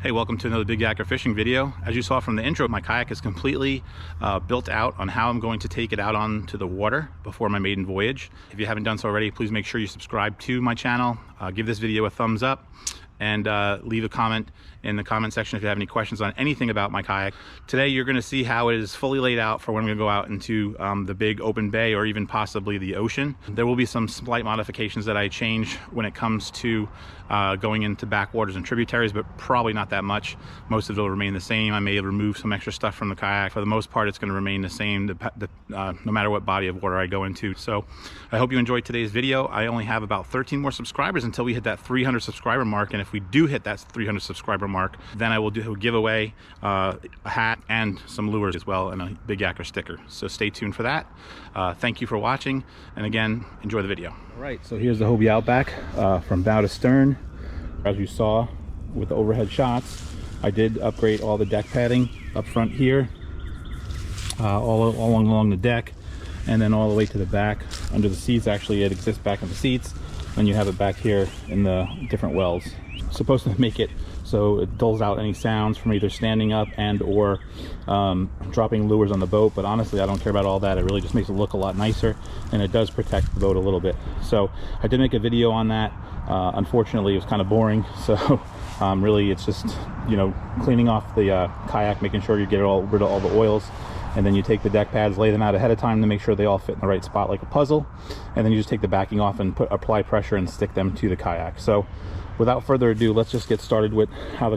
Hey, welcome to another Big Yakker fishing video. As you saw from the intro, my kayak is completely built out on how I'm going to take it out onto the water before my maiden voyage. If you haven't done so already, please make sure you subscribe to my channel, give this video a thumbs up, and leave a comment in the comment section if you have any questions on anything about my kayak. Today you're going to see how it is fully laid out for when I'm going to go out into the big open bay or even possibly the ocean. There will be some slight modifications that I change when it comes to going into backwaters and tributaries, but probably not that much. Most of it will remain the same. I may remove some extra stuff from the kayak. For the most part, it's going to remain the same no matter what body of water I go into. So I hope you enjoyed today's video. I only have about 13 more subscribers until we hit that 300 subscriber mark, and if we do hit that 300 subscriber mark, then I will do a giveaway, a hat and some lures as well, and a Big Yakker sticker. So stay tuned for that. Thank you for watching, and again, enjoy the video. All right, so here's the Hobie Outback from bow to stern. As you saw with the overhead shots, I did upgrade all the deck padding up front here, all along the deck, and then all the way to the back under the seats. Actually, it exists back in the seats, and you have it back here in the different wells. It's supposed to make it so it dulls out any sounds from either standing up and or dropping lures on the boat, but honestly I don't care about all that. It really just makes it look a lot nicer, and it does protect the boat a little bit. So I did make a video on that. Unfortunately it was kind of boring, so really it's just, you know, cleaning off the kayak, making sure you get rid of all the oils, and then you take the deck pads, lay them out ahead of time to make sure they all fit in the right spot like a puzzle, and then you just take the backing off and apply pressure and stick them to the kayak. So without further ado, let's just get started with how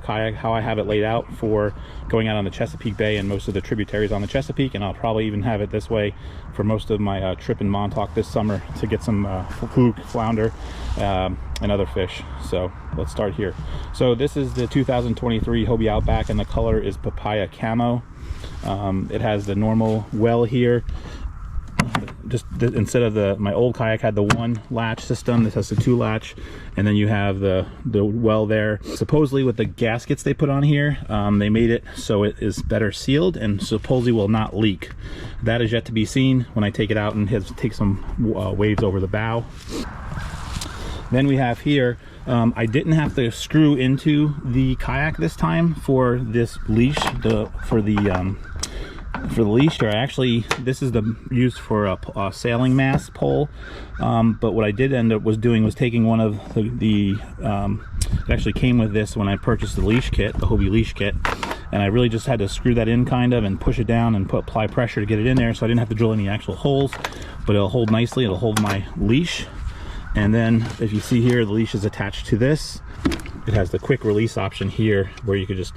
I have it laid out for going out on the Chesapeake Bay and most of the tributaries on the Chesapeake, and I'll probably even have it this way for most of my trip in Montauk this summer to get some fluke, flounder, and other fish. So let's start here. So this is the 2023 Hobie Outback, and the color is papaya camo. It has the normal well here. Instead of my old kayak had the one latch system, this has the two latch, and then you have the well there. Supposedly with the gaskets they put on here, they made it so it is better sealed and supposedly will not leak. That is yet to be seen when I take it out and take some waves over the bow. Then we have here, I didn't have to screw into the kayak this time for this leash, for the leash. Or actually, this is used for a sailing mast pole, but what I did end up doing was taking one of it actually came with this when I purchased the leash kit, the Hobie leash kit, and I really just had to screw that in kind of and push it down and apply pressure to get it in there, so I didn't have to drill any actual holes, but it'll hold nicely. It'll hold my leash. And then if you see here, the leash is attached to this. It has the quick release option here where you could just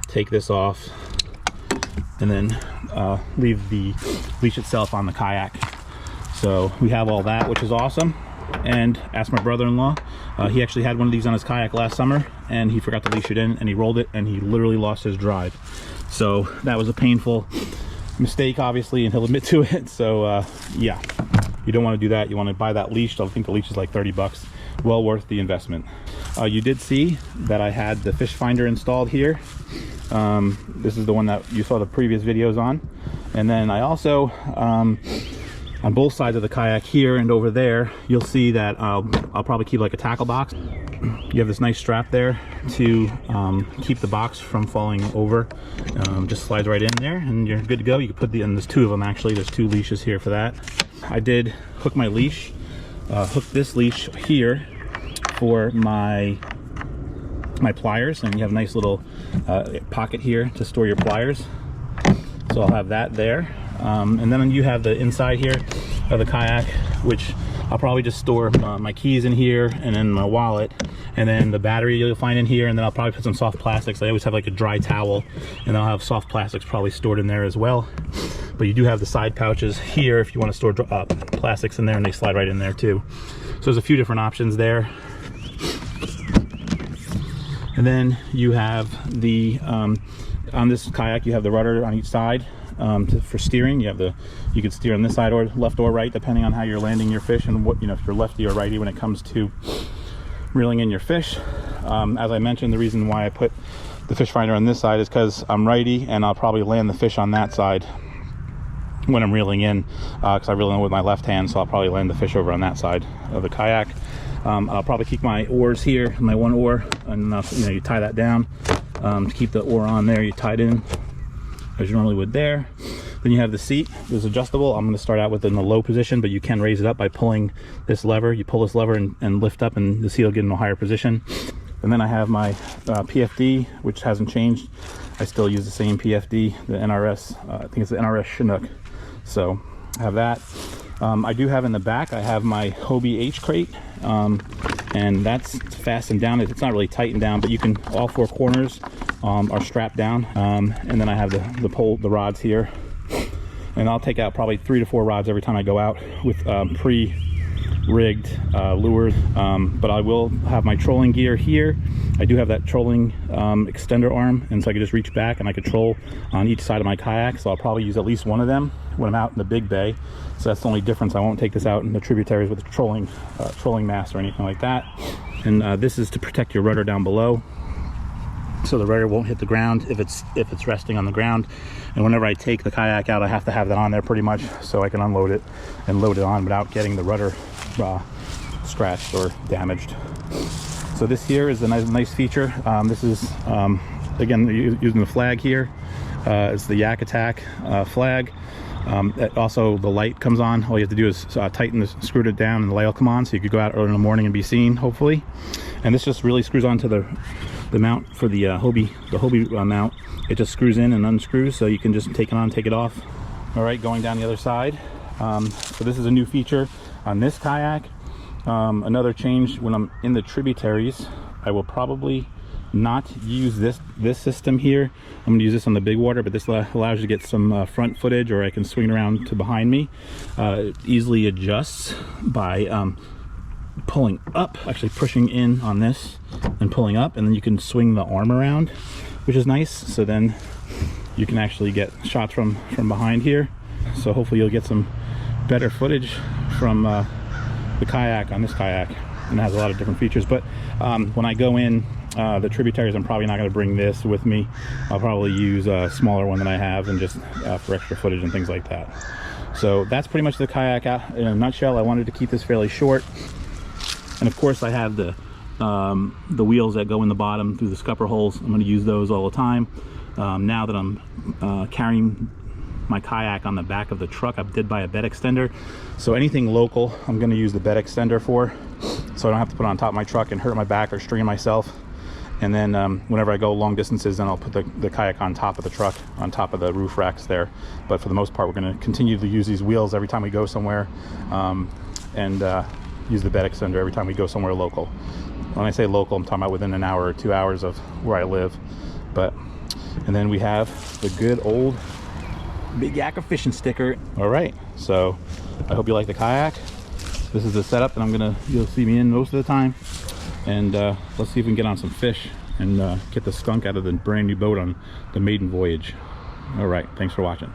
take this off and then leave the leash itself on the kayak. So we have all that, which is awesome. And asked my brother-in-law, he actually had one of these on his kayak last summer, and he forgot to leash it in, and he rolled it, and he literally lost his drive. So that was a painful mistake, obviously, and he'll admit to it. So yeah, you don't want to do that. You want to buy that leash. I think the leash is like 30 bucks. Well worth the investment. You did see that I had the fish finder installed here. This is the one that you saw the previous videos on. And then I also, on both sides of the kayak here and over there, you'll see that I'll probably keep like a tackle box. You have this nice strap there to keep the box from falling over. Just slides right in there and you're good to go. You can put and there's two of them actually. There's two leashes here for that. I did hook my leash, hook this leash here for my pliers, and you have a nice little pocket here to store your pliers. So I'll have that there. And then you have the inside here of the kayak, which I'll probably just store my keys in here, and then my wallet, and then the battery you'll find in here, and then I'll probably put some soft plastics. I always have like a dry towel, and I'll have soft plastics probably stored in there as well. But you do have the side pouches here if you want to store plastics in there, and they slide right in there too. So there's a few different options there. And then you have the on this kayak you have the rudder on each side for steering. You can steer on this side or left or right depending on how you're landing your fish, and what, you know, if you're lefty or righty when it comes to reeling in your fish. As I mentioned, the reason why I put the fish finder on this side is because I'm righty, and I'll probably land the fish on that side when I'm reeling in, because I reel in with my left hand, so I'll probably land the fish over on that side of the kayak. I'll probably keep my oars here, my one oar, and you know, you tie that down, to keep the oar on there. You tie it in as you normally would there. Then you have the seat. It's adjustable. I'm going to start out with it in the low position, but you can raise it up by pulling this lever. You pull this lever and lift up, and the seat will get in a higher position. And then I have my PFD, which hasn't changed. I still use the same PFD, the NRS. I think it's the NRS Chinook. So I have that. I do have in the back, I have my Hobie H crate, and that's fastened down. It's not really tightened down, but you can, all four corners are strapped down. And then I have the rods here. And I'll take out probably 3 to 4 rods every time I go out with pre-rigged lures. But I will have my trolling gear here. I do have that trolling extender arm, and so I can just reach back and I can troll on each side of my kayak. So I'll probably use at least one of them when I'm out in the big bay. So that's the only difference. I won't take this out in the tributaries with the trolling mast or anything like that. And this is to protect your rudder down below, so the rudder won't hit the ground if it's resting on the ground. And whenever I take the kayak out, I have to have that on there pretty much, so I can unload it and load it on without getting the rudder scratched or damaged. So this here is a nice feature. This is again using the flag here. It's the Yak Attack flag. Also the light comes on. All you have to do is tighten screw it down, and the light will come on, so you could go out early in the morning and be seen, hopefully. And this just really screws onto the mount for the Hobie mount. It just screws in and unscrews, so you can just take it on, take it off. All right, going down the other side. So this is a new feature on this kayak. Another change, when I'm in the tributaries, I will probably not use this system here. I'm going to use this on the big water, but this allows you to get some front footage, or I can swing it around to behind me. It easily adjusts by pulling up, actually pushing in on this and pulling up, and then you can swing the arm around, which is nice. So then you can actually get shots from behind here. So hopefully you'll get some better footage from the kayak on this kayak, and it has a lot of different features. But when I go in the tributaries, I'm probably not going to bring this with me. I'll probably use a smaller one that I have, and just for extra footage and things like that. So that's pretty much the kayak in a nutshell. I wanted to keep this fairly short. And of course I have the wheels that go in the bottom through the scupper holes. I'm going to use those all the time. Now that I'm carrying my kayak on the back of the truck, I did buy a bed extender. So anything local, I'm going to use the bed extender for, so I don't have to put it on top of my truck and hurt my back or strain myself. And then whenever I go long distances, then I'll put the kayak on top of the truck, on top of the roof racks there. But for the most part, we're going to continue to use these wheels every time we go somewhere, and use the bed extender every time we go somewhere local. When I say local, I'm talking about within an hour or 2 hours of where I live. And then we have the good old Big Yak fishing sticker. All right, so I hope you like the kayak. This is the setup that you'll see me in most of the time. And let's see if we can get on some fish and get the skunk out of the brand new boat on the maiden voyage. All right, thanks for watching.